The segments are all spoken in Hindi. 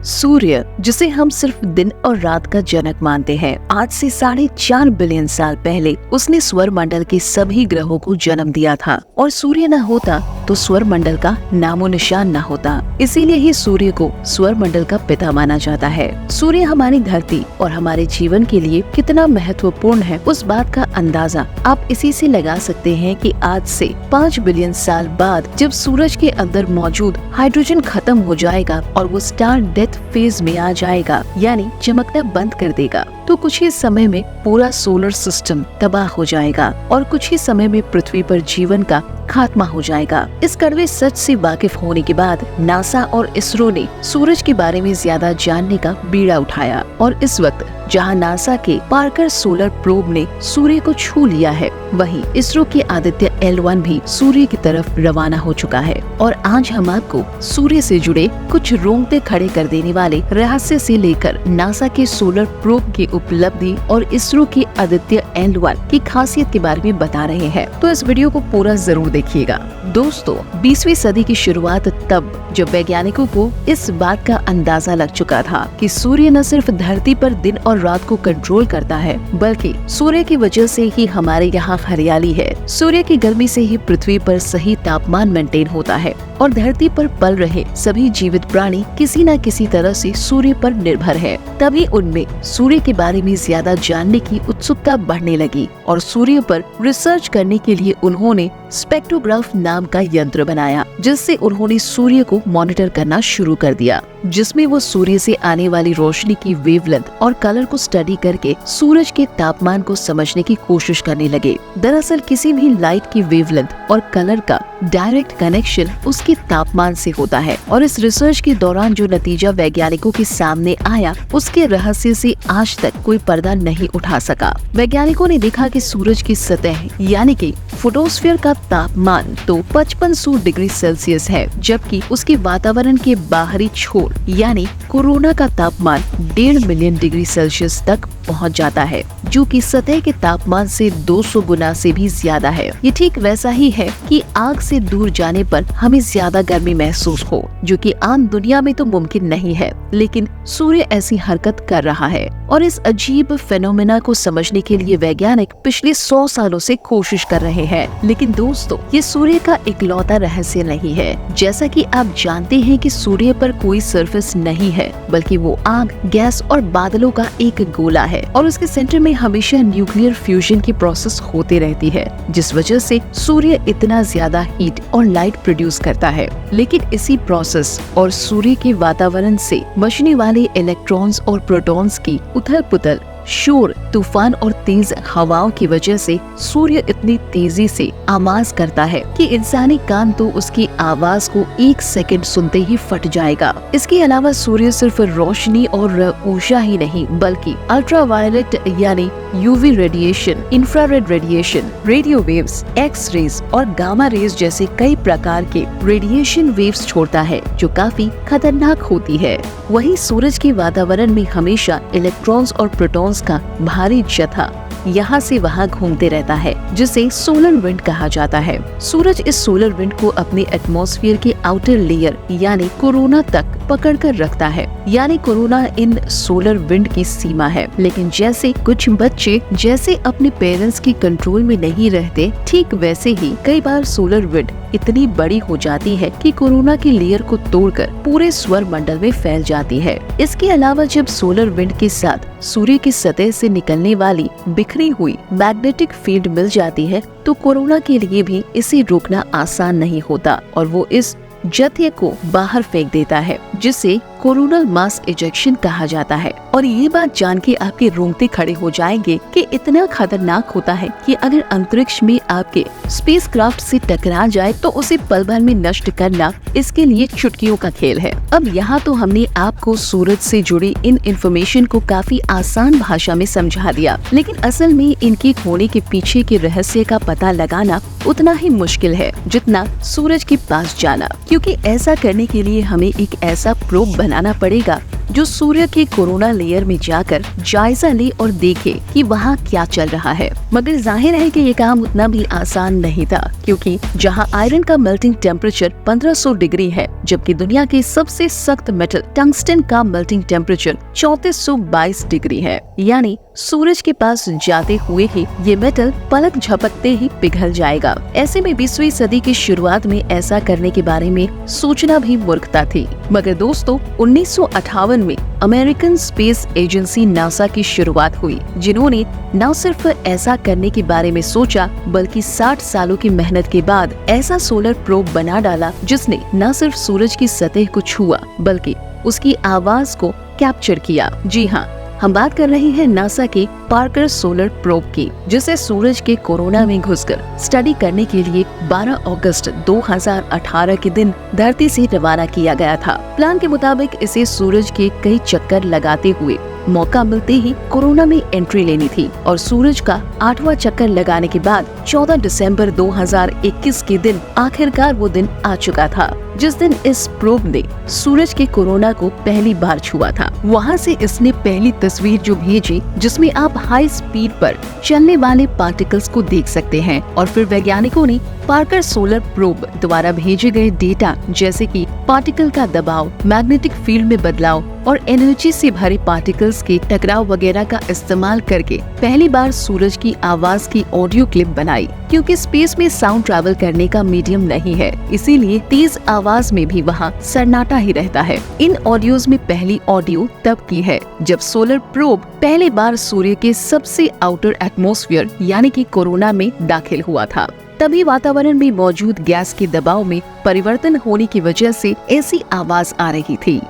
सूर्य, जिसे हम सिर्फ दिन और रात का जनक मानते हैं, आज से 4.5 बिलियन साल पहले उसने स्वर मंडल के सभी ग्रहों को जन्म दिया था। और सूर्य न होता तो स्वर मंडल का नामो निशान न होता। इसीलिए ही सूर्य को स्वर मंडल का पिता माना जाता है। सूर्य हमारी धरती और हमारे जीवन के लिए कितना महत्वपूर्ण है, उस बात का अंदाजा आप इसी से लगा सकते हैं कि आज से 5 बिलियन साल बाद जब सूरज के अंदर मौजूद हाइड्रोजन खत्म हो जाएगा और वो स्टार डेथ फेज में आ जाएगा, यानी चमकना बंद कर देगा, तो कुछ ही समय में पूरा सोलर सिस्टम तबाह हो जाएगा और कुछ ही समय में पृथ्वी पर जीवन का खात्मा हो जाएगा। इस कड़वे सच से वाकिफ होने के बाद नासा और इसरो ने सूरज के बारे में ज्यादा जानने का बीड़ा उठाया और इस वक्त जहां नासा के पार्कर सोलर प्रोब ने सूर्य को छू लिया है, वहीं इसरो के आदित्य L1 भी सूर्य की तरफ रवाना हो चुका है। और आज हम आपको सूर्य से जुड़े कुछ रोंगटे खड़े कर देने वाले रहस्य से लेकर नासा के सोलर प्रोब की उपलब्धि और इसरो के आदित्य L1 की खासियत के बारे में बता रहे हैं, तो इस वीडियो को पूरा जरूर देखिएगा। दोस्तों, 20वीं सदी की शुरुआत तब जब वैज्ञानिकों को इस बात का अंदाजा लग चुका था कि सूर्य न सिर्फ धरती पर दिन और रात को कंट्रोल करता है, बल्कि सूर्य की वजह से ही हमारे यहाँ हरियाली है। सूर्य की गर्मी से ही पृथ्वी पर सही तापमान मेंटेन होता है और धरती पर पल रहे सभी जीवित प्राणी किसी न किसी तरह से सूर्य पर निर्भर है। तभी उनमें सूर्य के बारे में ज्यादा जानने की उत्सुकता बढ़ने लगी और सूर्य पर रिसर्च करने के लिए उन्होंने स्पेक्ट्रोग्राफ नाम का यंत्र बनाया, जिससे उन्होंने सूर्य को मॉनिटर करना शुरू कर दिया, जिसमें वो सूर्य से आने वाली रोशनी की वेवलेंथ और कलर को स्टडी करके सूरज के तापमान को समझने की कोशिश करने लगे। दरअसल किसी भी लाइट की वेवलेंथ और कलर का डायरेक्ट कनेक्शन उसके तापमान से होता है और इस रिसर्च के दौरान जो नतीजा वैज्ञानिकों के सामने आया, उसके रहस्य से आज तक कोई पर्दा नहीं उठा सका। वैज्ञानिकों ने देखा कि सूरज की सतह यानी कि फोटोस्फीयर का तापमान तो 5500 डिग्री सेल्सियस है, जबकि उसके वातावरण के बाहरी छोर यानी कोरोना का तापमान 1.5 मिलियन डिग्री सेल्सियस तक पहुंच जाता है, जो कि सतह के तापमान से 200 गुना से भी ज्यादा है। ये ठीक वैसा ही है कि आग से दूर जाने पर हमें ज्यादा गर्मी महसूस हो, जो कि आम दुनिया में तो मुमकिन नहीं है, लेकिन सूर्य ऐसी हरकत कर रहा है। और इस अजीब फेनोमेना को समझने के लिए वैज्ञानिक पिछले 100 सालों से कोशिश कर रहे हैं। लेकिन दोस्तों, ये सूर्य का इकलौता रहस्य नहीं है। जैसा कि आप जानते हैं कि सूर्य पर कोई सरफेस नहीं है, बल्कि वो आग, गैस और बादलों का एक गोला है और उसके सेंटर में हमेशा न्यूक्लियर फ्यूजन की प्रोसेस होती रहती है, जिस वजह से सूर्य इतना ज्यादा हीट और लाइट प्रोड्यूस करता है। लेकिन इसी प्रोसेस और सूर्य के वातावरण से बचने वाले इलेक्ट्रॉन्स और प्रोटॉन्स की उथल पुथल, शोर, तूफान और तेज हवाओं की वजह से सूर्य इतनी तेजी से आवाज करता है कि इंसानी कान तो उसकी आवाज को 1 सेकंड सुनते ही फट जाएगा। इसके अलावा सूर्य सिर्फ रोशनी और ऊर्जा ही नहीं, बल्कि अल्ट्रावायलेट यानी UV radiation, infrared radiation, radio waves, X rays और गामा रेज जैसे कई प्रकार के रेडिएशन वेव्स छोड़ता है, जो काफी खतरनाक होती है। वहीं सूरज के वातावरण में हमेशा इलेक्ट्रॉन्स और प्रोटॉन्स का भारी जत्था यहाँ से वहाँ घूमते रहता है, जिसे सोलर विंड कहा जाता है। सूरज इस सोलर विंड को अपने एटमॉस्फेयर के आउटर लेयर यानी कोरोना तक पकड़ कर रखता है, यानी कोरोना इन सोलर विंड की सीमा है। लेकिन जैसे कुछ बच्चे जैसे अपने पेरेंट्स की कंट्रोल में नहीं रहते, ठीक वैसे ही कई बार सोलर विंड इतनी बड़ी हो जाती है कि कोरोना की लेयर को तोड़कर पूरे स्वर मंडल में फैल जाती है। इसके अलावा जब सोलर विंड के साथ सूर्य की सतह से निकलने वाली बिखरी हुई मैग्नेटिक फील्ड मिल जाती है, तो कोरोना के लिए भी इसे रोकना आसान नहीं होता और वो इस जत्थे को बाहर फेंक देता है, जिसे कोरोनल मास इजेक्शन कहा जाता है। और ये बात जान के आपके रोंगटे खड़े हो जाएंगे कि इतना खतरनाक होता है कि अगर अंतरिक्ष में आपके स्पेसक्राफ्ट से टकरा जाए तो उसे पल भर में नष्ट करना इसके लिए चुटकियों का खेल है। अब यहाँ तो हमने आपको सूरज से जुड़ी इन इंफॉर्मेशन को काफी आसान भाषा में समझा दिया, लेकिन असल में इनके होने के पीछे के रहस्य का पता लगाना उतना ही मुश्किल है जितना सूरज के पास जाना, क्योंकि ऐसा करने के लिए हमें एक ऐसा प्रोब बनाना पड़ेगा जो सूर्य के कोरोना लेयर में जाकर जायजा ले और देखे कि वहाँ क्या चल रहा है। मगर जाहिर है कि ये काम उतना भी आसान नहीं था, क्योंकि जहाँ आयरन का मेल्टिंग टेम्परेचर 1500 डिग्री है, जबकि दुनिया के सबसे सख्त मेटल टंगस्टन का मेल्टिंग टेम्परेचर 3422 डिग्री है। यानी सूरज के पास जाते हुए ही ये मेटल पलक झपकते ही पिघल जाएगा। ऐसे में 20वीं सदी की शुरुआत में ऐसा करने के बारे में सोचना भी मूर्खता थी। मगर दोस्तों, 1958 में अमेरिकन स्पेस एजेंसी नासा की शुरुआत हुई, जिन्होंने न सिर्फ ऐसा करने के बारे में सोचा, बल्कि 60 सालों की मेहनत के बाद ऐसा सोलर प्रोब बना डाला जिसने न सिर्फ सूरज की सतह को छुआ, बल्कि उसकी आवाज को कैप्चर किया। जी हाँ, हम बात कर रहे हैं नासा के पार्कर सोलर प्रोब की, जिसे सूरज के कोरोना में घुसकर स्टडी करने के लिए 12 अगस्त 2018 के दिन धरती से रवाना किया गया था। प्लान के मुताबिक इसे सूरज के कई चक्कर लगाते हुए मौका मिलते ही कोरोना में एंट्री लेनी थी और सूरज का 8वां चक्कर लगाने के बाद 14 दिसंबर 2021 के दिन आखिरकार वो दिन आ चुका था, जिस दिन इस प्रोब ने सूरज के कोरोना को पहली बार छुआ था। वहाँ से इसने पहली तस्वीर जो भेजी, जिसमें आप हाई स्पीड पर चलने वाले पार्टिकल्स को देख सकते हैं। और फिर वैज्ञानिकों ने पार्कर सोलर प्रोब द्वारा भेजे गए डेटा, जैसे कि पार्टिकल का दबाव, मैग्नेटिक फील्ड में बदलाव और एनर्जी से भरे पार्टिकल्स के टकराव वगैरह का इस्तेमाल करके पहली बार सूरज की आवाज की ऑडियो क्लिप बनाई। क्योंकि स्पेस में साउंड ट्रैवल करने का मीडियम नहीं है, इसीलिए तेज आवाज में भी वहाँ सन्नाटा ही रहता है। इन ऑडियोज में पहली ऑडियो तब की है जब सोलर प्रोब पहली बार सूर्य के सबसे आउटर एटमॉस्फेयर यानी कि कोरोना में दाखिल हुआ था। तभी वातावरण में मौजूद गैस के दबाव में परिवर्तन होने की वजह से ऐसी आवाज आ रही थी।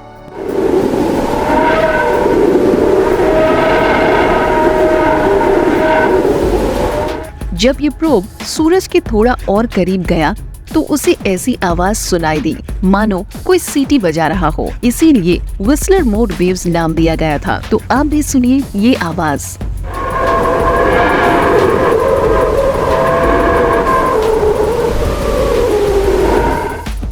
जब ये प्रोब सूरज के थोड़ा और करीब गया तो उसे ऐसी आवाज सुनाई दी मानो कोई सीटी बजा रहा हो। इसीलिए व्हिस्लर मोड वेव्स नाम दिया गया था। तो आप भी सुनिए ये आवाज।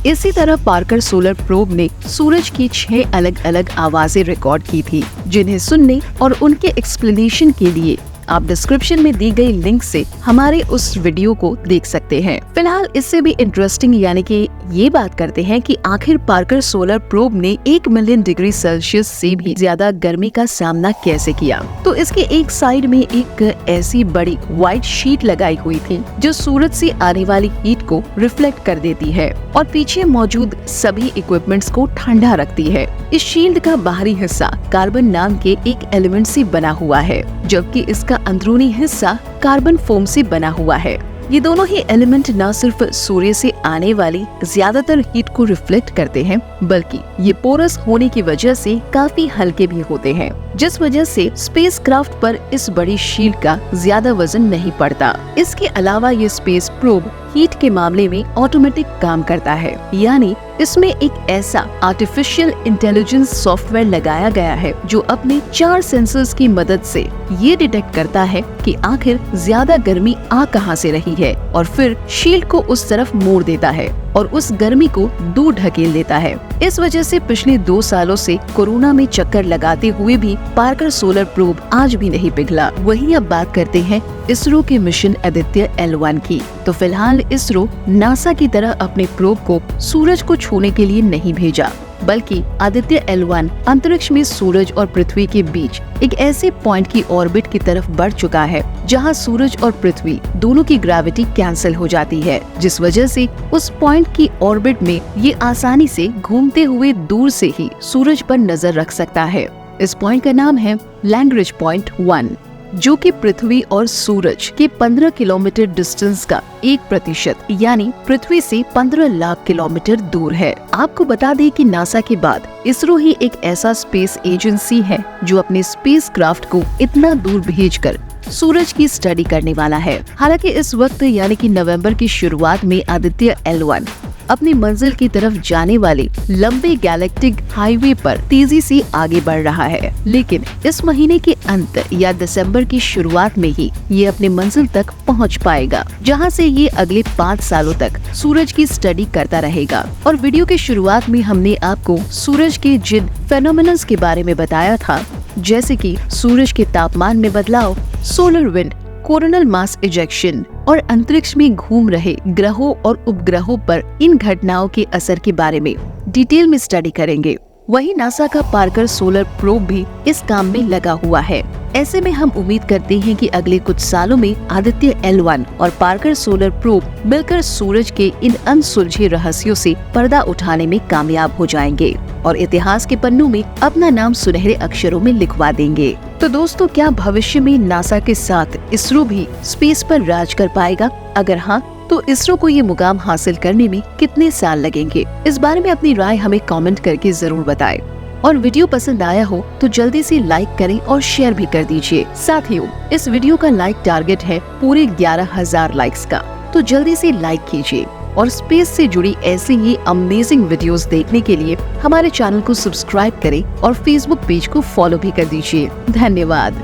इसी तरह पार्कर सोलर प्रोब ने सूरज की 6 अलग अलग आवाजें रिकॉर्ड की थी, जिन्हें सुनने और उनके एक्सप्लेनेशन के लिए आप डिस्क्रिप्शन में दी गई लिंक से हमारे उस वीडियो को देख सकते हैं। फिलहाल इससे भी इंटरेस्टिंग यानी कि ये बात करते हैं कि आखिर पार्कर सोलर प्रोब ने 1 मिलियन डिग्री सेल्सियस से भी ज्यादा गर्मी का सामना कैसे किया। तो इसके एक साइड में एक ऐसी बड़ी व्हाइट शीट लगाई हुई थी जो सूरज से आने वाली हीट को रिफ्लेक्ट कर देती है और पीछे मौजूद सभी इक्विपमेंट्स को ठंडा रखती है। इस शील्ड का बाहरी हिस्सा कार्बन नाम के एक एलिमेंट से बना हुआ है, जबकि इसका अंदरूनी हिस्सा कार्बन फोम से बना हुआ है। ये दोनों ही एलिमेंट न सिर्फ सूर्य से आने वाली ज्यादातर हीट को रिफ्लेक्ट करते हैं, बल्कि ये पोरस होने की वजह से काफी हल्के भी होते हैं, जिस वजह से स्पेसक्राफ्ट पर इस बड़ी शील्ड का ज्यादा वजन नहीं पड़ता। इसके अलावा ये स्पेस प्रोब हीट के मामले में ऑटोमेटिक काम करता है, यानी इसमें एक ऐसा आर्टिफिशियल इंटेलिजेंस सॉफ्टवेयर लगाया गया है जो अपने 4 सेंसर्स की मदद से ये डिटेक्ट करता है कि आखिर ज्यादा गर्मी आ कहां से रही है और फिर शील्ड को उस तरफ मोड़ देता है और उस गर्मी को दूर ढकेल देता है। इस वजह से पिछले 2 सालों से कोरोना में चक्कर लगाते हुए भी पार्कर सोलर प्रोब आज भी नहीं पिघला। वहीं अब बात करते हैं इसरो के मिशन आदित्य L1 की। तो फिलहाल इसरो नासा की तरह अपने प्रोब को सूरज को छूने के लिए नहीं भेजा, बल्कि आदित्य L1 अंतरिक्ष में सूरज और पृथ्वी के बीच एक ऐसे पॉइंट की ऑर्बिट की तरफ बढ़ चुका है जहां सूरज और पृथ्वी दोनों की ग्रेविटी कैंसिल हो जाती है, जिस वजह से उस पॉइंट की ऑर्बिट में ये आसानी से घूमते हुए दूर से ही सूरज पर नजर रख सकता है। इस पॉइंट का नाम है लैग्रेंज पॉइंट 1, जो कि पृथ्वी और सूरज के 15 किलोमीटर डिस्टेंस का 1% यानी पृथ्वी से 15 लाख किलोमीटर दूर है। आपको बता दें कि नासा के बाद इसरो ही एक ऐसा स्पेस एजेंसी है जो अपने स्पेसक्राफ्ट को इतना दूर भेजकर सूरज की स्टडी करने वाला है। हालांकि इस वक्त यानी कि नवंबर की शुरुआत में आदित्य L1 अपनी मंजिल की तरफ जाने वाले लंबे गैलेक्टिक हाईवे पर तेजी से आगे बढ़ रहा है, लेकिन इस महीने के अंत या दिसंबर की शुरुआत में ही ये अपने मंजिल तक पहुंच पाएगा, जहां से ये अगले 5 सालों तक सूरज की स्टडी करता रहेगा। और वीडियो के शुरुआत में हमने आपको सूरज के जिन फेनोमेनन्स के बारे में बताया था, जैसे कि सूरज के तापमान में बदलाव, solar wind, coronal mass ejection और अंतरिक्ष में घूम रहे ग्रहों और उपग्रहों पर इन घटनाओं के असर के बारे में डिटेल में स्टडी करेंगे। वहीं नासा का पार्कर सोलर प्रोब भी इस काम में लगा हुआ है। ऐसे में हम उम्मीद करते हैं कि अगले कुछ सालों में आदित्य L1 और पार्कर सोलर प्रोब मिलकर सूरज के इन अनसुलझे रहस्यों से पर्दा उठाने में कामयाब हो जाएंगे और इतिहास के पन्नों में अपना नाम सुनहरे अक्षरों में लिखवा देंगे। तो दोस्तों, क्या भविष्य में नासा के साथ इसरो भी स्पेस पर राज कर पाएगा? अगर हाँ, तो इसरो को ये मुकाम हासिल करने में कितने साल लगेंगे? इस बारे में अपनी राय हमें कमेंट करके जरूर बताएं। और वीडियो पसंद आया हो तो जल्दी से लाइक करें और शेयर भी कर दीजिए। साथियों, इस वीडियो का लाइक टारगेट है पूरे 11,000 लाइक्स का, तो जल्दी से लाइक कीजिए। और स्पेस से जुड़ी ऐसे ही अमेजिंग वीडियोस देखने के लिए हमारे चैनल को सब्सक्राइब करें और फेसबुक पेज को फॉलो भी कर दीजिए। धन्यवाद।